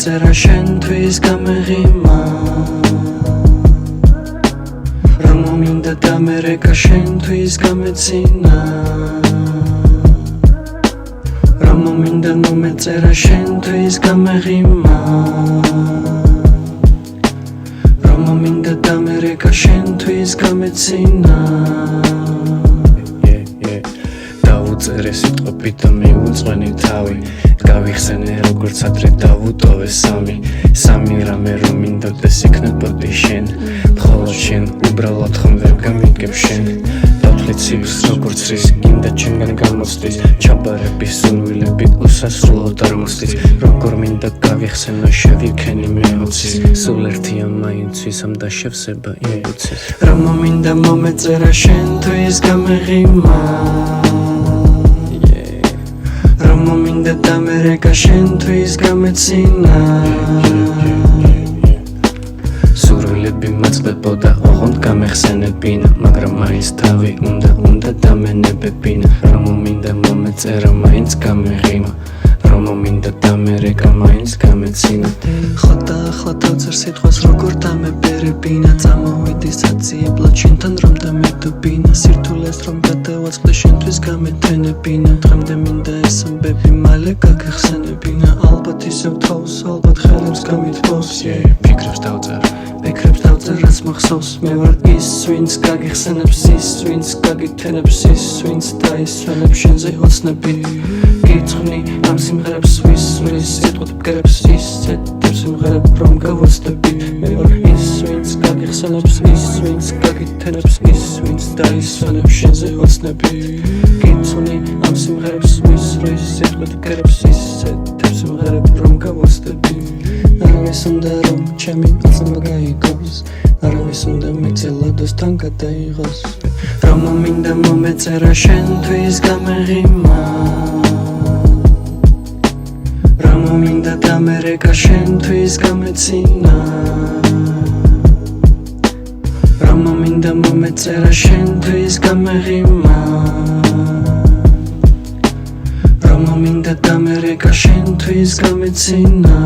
მომეწერა შენთვის გამეღიმა რა მომინდა დამერეკა შენთვის გამეცინა რა მომინდა მომეწერა შენთვის გამეღიმა რა მომინდა დამერეკა შენთვის გამეცინა დაუწერე სიტყვებით და მიუძღვენი თავი გავიხსენე როგორც ადრე დავუტოვე სამი რამე რომ მინდოდეს იქნებოდი შენ მხოლოდ შენ უბრალოდ ხომ ვერ გამიგებ შენ დავთვლით სიბრს როგორც რის გინდა ჩემგან გამოცდის ჩაბარების სურვილები უსასრულოდ არ მოსდის როგორ მინდა გავიხსენო შევიქენი მეოცის სულ ერთია მაინც ვისამ და შევსება იმ უცის რა მომინდა მომეწერა შენთვის გამეღიმა რა მომინდა დამერეკა შენთვის გამეცინა სურვილები მაწყდებოდა ოღონდ გამეხსენებინა მაგრამ მაინც თავი უნდა დამენებებინა რა მომინდა მომეწერა მაინც გამეღიმა რა მომინდა დამერეკა მაინც გამეცინა ხოდა ახლა დავწერ სიტყვას როგორ დამებერებინა წამოვიდი საძიებლად შენთან რომ დამედობინა სირთულეს რომ გადავაწყდე შენთვის გამეთენებინა დღემდე მინდა ეს ამბები მალე გაგეხსენებინა ალბათ ისევ თავს ალბათ ხელებს გამითბოს ფიქრებს დავწერ რაც მახსოვს მე ვარ ის ვინც გაგიხსენებს ის ვინც გაგითენებს ის ვინც დაისვენებს შენზე ოცნები გიწყვნი ამ სიმღერებს ვის სიტყვით ბგერებს ისეთ სიმღერებს რომ გავოცდები მე ვარ ის ვინც გაგიხსენებს ის ვინც გაგითენებს ის ვინც დაისვენებს შენზე ოცნები გიწყვნი ამ სიმღერებს ვის სიტყვით ბგერებს ისეთ სიმღერებს რომ გავოცდები არავის უნდა რომ ჩემი ოცნება გაიგოს არავის უნდა მეცელადოს თან გადაიღოს რა მომინდა მომეწერა შენთვის გამეღიმა რა მომინდა დამერეკა შენთვის გამეცინა რა მომინდა მომეწერა შენთვის გამეღიმა რა მომინდა დამერეკა შენთვის გამეცინა